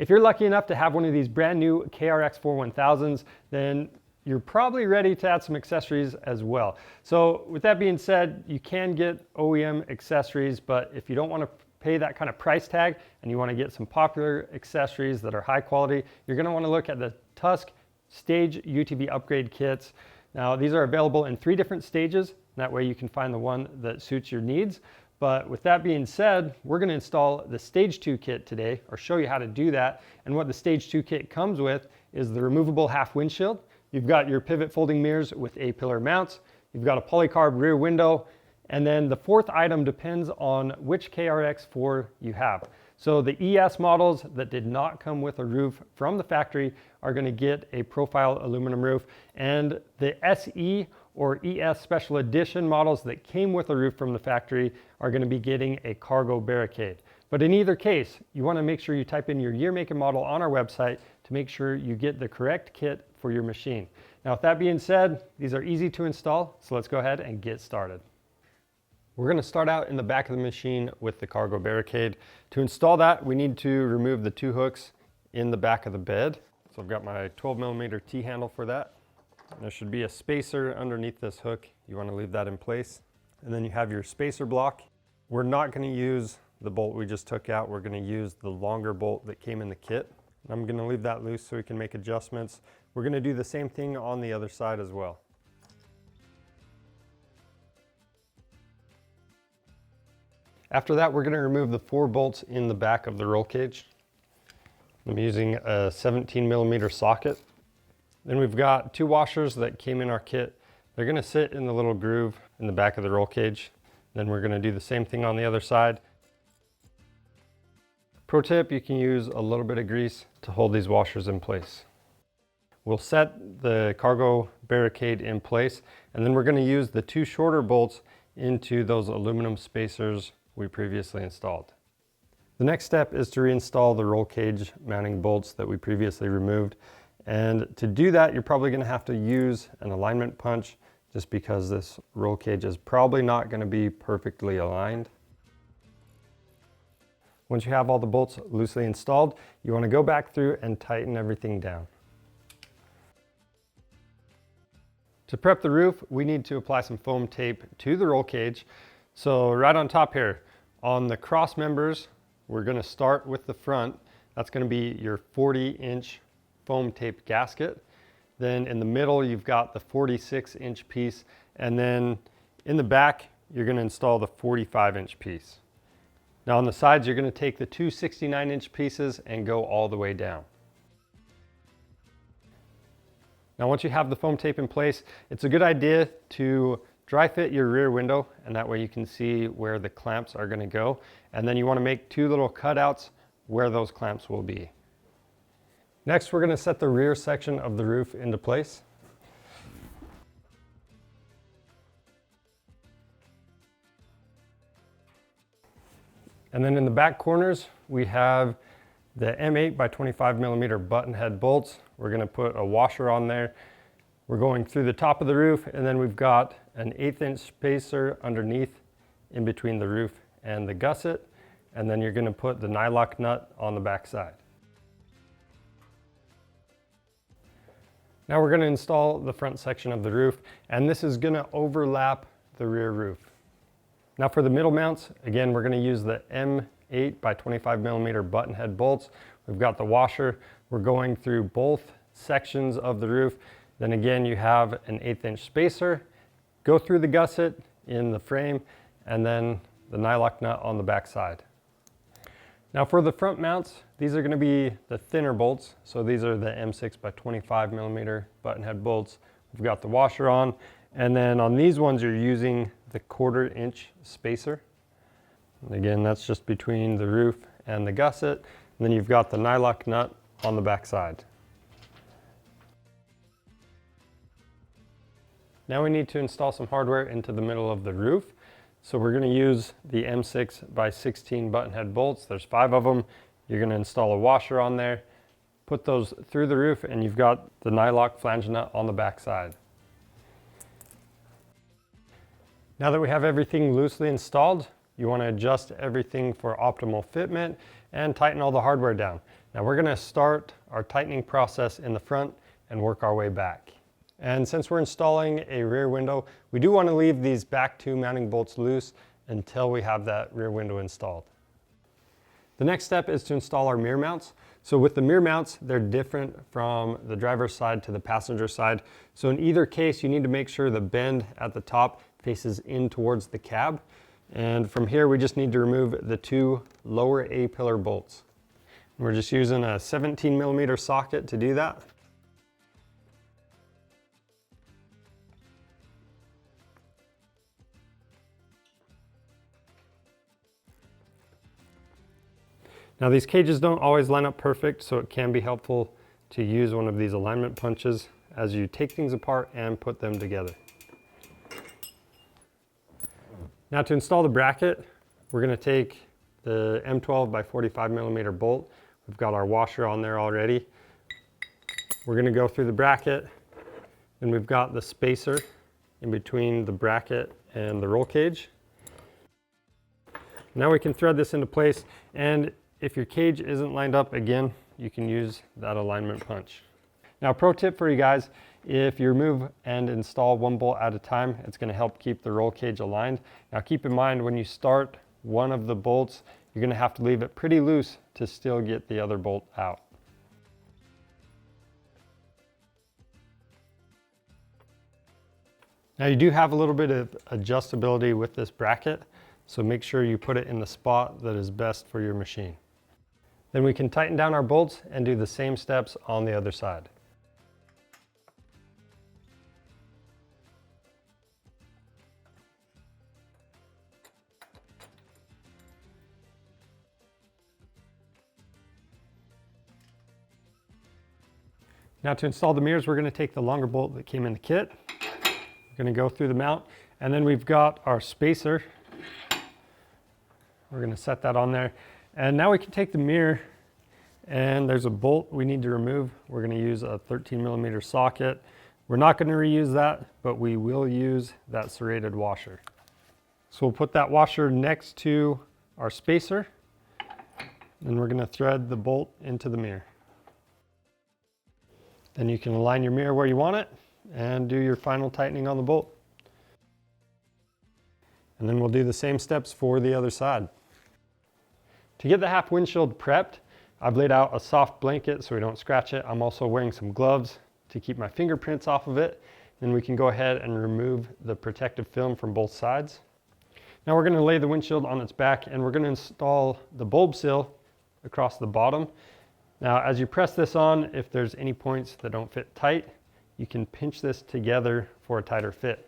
If you're lucky enough to have one of these brand new KRX4 1000s, then you're probably ready to add some accessories as well. So with that being said, you can get OEM accessories, but if you don't want to pay that kind of price tag and you want to get some popular accessories that are high quality, you're going to want to look at the Tusk Stage UTV Upgrade Kits. Now these are available in 3 different stages. That way you can find the one that suits your needs. But with that being said, we're going to install the Stage 2 kit today, or show you how to do that. And what the Stage 2 kit comes with is the removable half windshield. You've got your pivot folding mirrors with A-pillar mounts. You've got a Polycarb rear window. And then the 4th item depends on which KRX4 you have. So the ES models that did not come with a roof from the factory are going to get a profile aluminum roof. And the SE or ES Special Edition models that came with a roof from the factory are going to be getting a Cargo Barricade. But in either case, you want to make sure you type in your year, make, and model on our website to make sure you get the correct kit for your machine. Now with that being said, these are easy to install, so let's go ahead and get started. We're going to start out in the back of the machine with the Cargo Barricade. To install that, we need to remove the 2 hooks in the back of the bed. So I've got my 12mm T-handle for that. There should be a spacer underneath this hook. You want to leave that in place. And then you have your spacer block. We're not going to use the bolt we just took out. We're going to use the longer bolt that came in the kit. I'm going to leave that loose so we can make adjustments. We're going to do the same thing on the other side as well. After that, we're going to remove the 4 bolts in the back of the roll cage. I'm using a 17mm socket. Then we've got 2 washers that came in our kit. They're going to sit in the little groove in the back of the roll cage. Then we're going to do the same thing on the other side. Pro tip, you can use a little bit of grease to hold these washers in place. We'll set the Cargo Barricade in place, and then we're going to use the 2 shorter bolts into those aluminum spacers we previously installed. The next step is to reinstall the roll cage mounting bolts that we previously removed. And to do that, you're probably going to have to use an alignment punch, just because this roll cage is probably not going to be perfectly aligned. Once you have all the bolts loosely installed, you want to go back through and tighten everything down. To prep the roof, we need to apply some foam tape to the roll cage. So right on top here, on the cross members, we're going to start with the front. That's going to be your 40-inch foam tape gasket. Then in the middle, you've got the 46-inch piece. And then in the back, you're going to install the 45-inch piece. Now on the sides, you're going to take the 2 69-inch pieces and go all the way down. Now once you have the foam tape in place, it's a good idea to dry fit your rear window, and that way you can see where the clamps are going to go. And then you want to make 2 little cutouts where those clamps will be. Next, we're going to set the rear section of the roof into place. And then in the back corners, we have the M8 by 25mm button head bolts. We're going to put a washer on there. We're going through the top of the roof, and then we've got an 1/8-inch spacer underneath in between the roof and the gusset. And then you're going to put the nylock nut on the back side. Now we're going to install the front section of the roof, and this is going to overlap the rear roof. Now for the middle mounts, again, we're going to use the M8 by 25mm button head bolts. We've got the washer. We're going through both sections of the roof. Then again, you have an 1/8-inch spacer. Go through the gusset in the frame, and then the nylock nut on the back side. Now for the front mounts, these are going to be the thinner bolts. So these are the M6 by 25mm button head bolts. We've got the washer on, and then on these ones you're using the 1/4-inch spacer. And again, that's just between the roof and the gusset. And then you've got the nylock nut on the back side. Now we need to install some hardware into the middle of the roof. So we're going to use the M6 by 16 button head bolts. There's 5 of them. You're going to install a washer on there, put those through the roof, and you've got the nylock flange nut on the back side. Now that we have everything loosely installed, you want to adjust everything for optimal fitment. and tighten all the hardware down. Now we're going to start our tightening process in the front and work our way back. And since we're installing a rear window, we do want to leave these back two mounting bolts loose until we have that rear window installed. The next step is to install our mirror mounts. So with the mirror mounts, they're different from the driver's side to the passenger side. So in either case, you need to make sure the bend at the top faces in towards the cab. And from here, we just need to remove the two lower A-pillar bolts. We're just using a 17mm socket to do that. Now these cages don't always line up perfect, so it can be helpful to use one of these alignment punches as you take things apart and put them together. Now to install the bracket, we're going to take the M12 by 45mm bolt. We've got our washer on there already. We're going to go through the bracket, and we've got the spacer in between the bracket and the roll cage. Now we can thread this into place, and if your cage isn't lined up, again, you can use that alignment punch. Now, pro tip for you guys, if you remove and install one bolt at a time, it's going to help keep the roll cage aligned. Now keep in mind, when you start one of the bolts, you're going to have to leave it pretty loose to still get the other bolt out. Now you do have a little bit of adjustability with this bracket, so make sure you put it in the spot that is best for your machine. Then we can tighten down our bolts and do the same steps on the other side. Now to install the mirrors, we're going to take the longer bolt that came in the kit. We're going to go through the mount, and then we've got our spacer. We're going to set that on there. And now we can take the mirror, and there's a bolt we need to remove. We're going to use a 13mm socket. We're not going to reuse that, but we will use that serrated washer. So we'll put that washer next to our spacer, and we're going to thread the bolt into the mirror. Then you can align your mirror where you want it and do your final tightening on the bolt. And then we'll do the same steps for the other side. To get the half windshield prepped, I've laid out a soft blanket so we don't scratch it. I'm also wearing some gloves to keep my fingerprints off of it. Then we can go ahead and remove the protective film from both sides. Now we're going to lay the windshield on its back, and we're going to install the bulb sill across the bottom. Now as you press this on, if there's any points that don't fit tight, you can pinch this together for a tighter fit.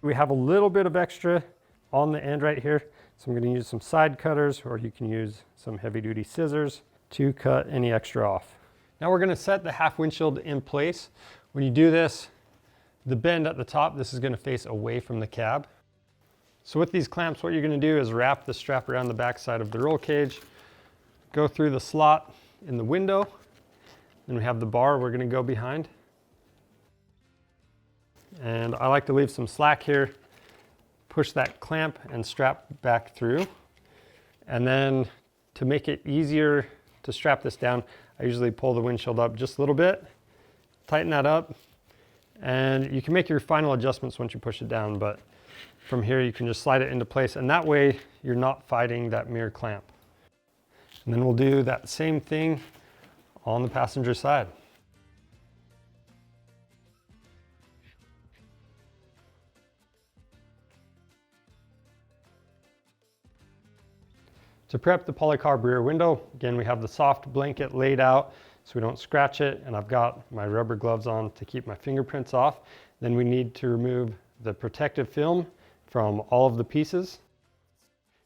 We have a little bit of extra on the end right here, so I'm going to use some side cutters, or you can use some heavy-duty scissors to cut any extra off. Now we're going to set the half windshield in place. When you do this, the bend at the top, this is going to face away from the cab. So with these clamps, what you're going to do is wrap the strap around the back side of the roll cage, go through the slot in the window, then we have the bar we're going to go behind. And I like to leave some slack here, push that clamp and strap back through. And then to make it easier to strap this down, I usually pull the windshield up just a little bit, tighten that up, and you can make your final adjustments once you push it down, but from here you can just slide it into place, and that way you're not fighting that mirror clamp. And then we'll do that same thing on the passenger side. To prep the Polycarb Rear Window, again, we have the soft blanket laid out so we don't scratch it, and I've got my rubber gloves on to keep my fingerprints off. Then we need to remove the protective film from all of the pieces.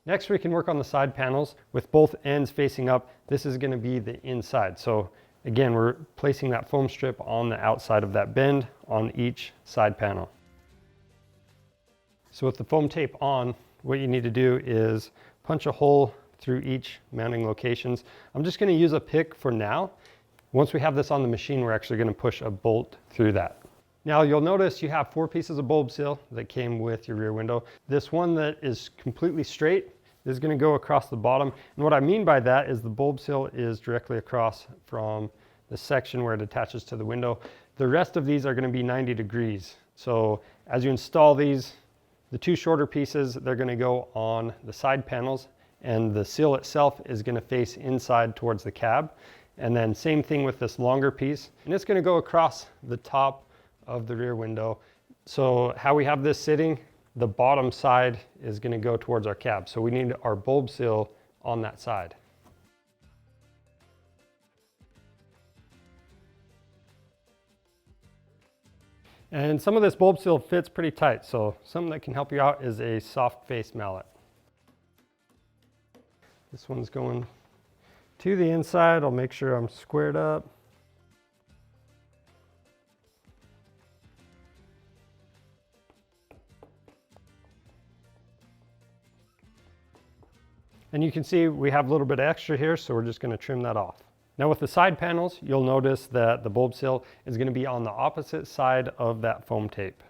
Next, we can work on the side panels with both ends facing up. This is going to be the inside. So again, we're placing that foam strip on the outside of that bend on each side panel. So with the foam tape on, what you need to do is punch a hole through each mounting locations. I'm just going to use a pick for now. Once we have this on the machine, we're actually going to push a bolt through that. Now you'll notice you have 4 pieces of bulb seal that came with your rear window. This one that is completely straight is going to go across the bottom. And what I mean by that is the bulb seal is directly across from the section where it attaches to the window. The rest of these are going to be 90 degrees. So as you install these, the 2 shorter pieces, they're going to go on the side panels, and the seal itself is going to face inside towards the cab. And then same thing with this longer piece, and it's going to go across the top of the rear window. So how we have this sitting, the bottom side is going to go towards our cab. So we need our bulb seal on that side. And some of this bulb seal fits pretty tight, so something that can help you out is a soft face mallet. This one's going to the inside. I'll make sure I'm squared up. And you can see we have a little bit extra here, so we're just going to trim that off. Now with the side panels, you'll notice that the bulb seal is going to be on the opposite side of that foam tape.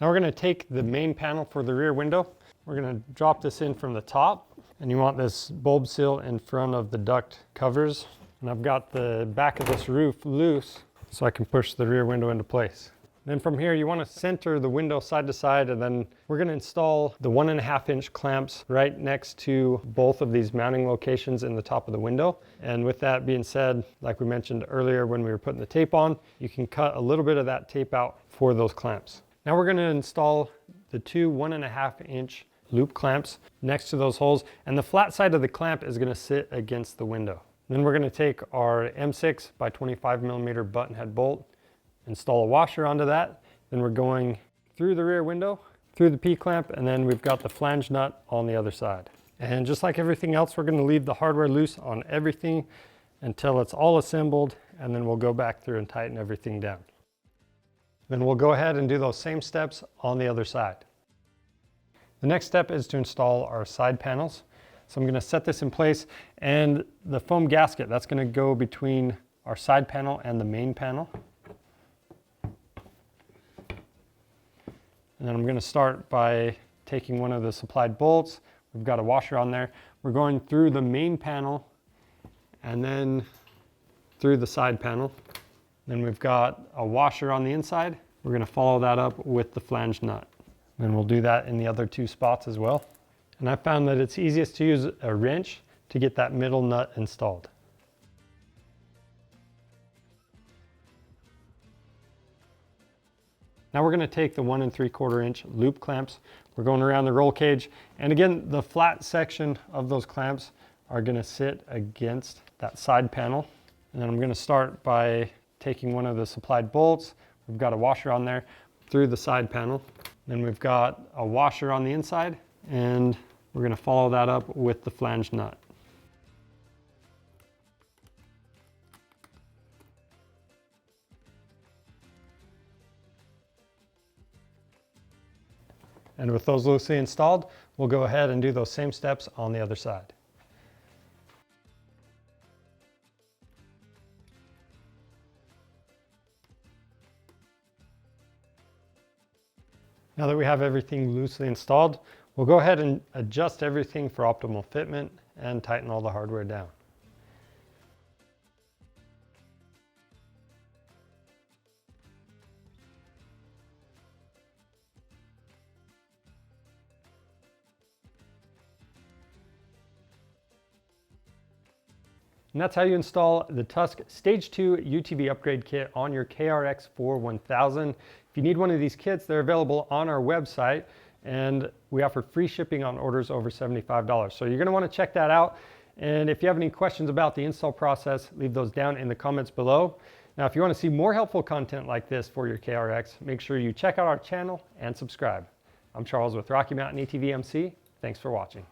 Now we're going to take the main panel for the rear window. We're going to drop this in from the top, and you want this bulb seal in front of the duct covers. And I've got the back of this roof loose so I can push the rear window into place. Then from here you want to center the window side to side, and then we're going to install the 1.5 inch clamps right next to both of these mounting locations in the top of the window. And with that being said, like we mentioned earlier when we were putting the tape on, you can cut a little bit of that tape out for those clamps. Now we're going to install the 2 1.5 inch loop clamps next to those holes, and the flat side of the clamp is going to sit against the window. Then we're going to take our M6 by 25 millimeter button head bolt, install a washer onto that. Then we're going through the rear window, through the P-clamp, and then we've got the flange nut on the other side. And just like everything else, we're going to leave the hardware loose on everything until it's all assembled, and then we'll go back through and tighten everything down. Then we'll go ahead and do those same steps on the other side. The next step is to install our side panels. So I'm going to set this in place, and the foam gasket, that's going to go between our side panel and the main panel. And then I'm going to start by taking one of the supplied bolts. We've got a washer on there. We're going through the main panel and then through the side panel. Then we've got a washer on the inside. We're going to follow that up with the flange nut. And we'll do that in the other 2 spots as well. And I found that it's easiest to use a wrench to get that middle nut installed. Now we're going to take the 1 3/4 inch loop clamps. We're going around the roll cage. And again, the flat section of those clamps are going to sit against that side panel. And then I'm going to start by taking one of the supplied bolts. We've got a washer on there through the side panel. Then we've got a washer on the inside, and we're going to follow that up with the flange nut. And with those loosely installed, we'll go ahead and do those same steps on the other side. Now that we have everything loosely installed, we'll go ahead and adjust everything for optimal fitment and tighten all the hardware down. And that's how you install the Tusk Stage 2 UTV Upgrade Kit on your KRX4 1000. If you need one of these kits, they're available on our website, and we offer free shipping on orders over $75. So you're going to want to check that out. And if you have any questions about the install process, leave those down in the comments below. Now, if you want to see more helpful content like this for your KRX, make sure you check out our channel and subscribe. I'm Charles with Rocky Mountain ATV MC. Thanks for watching.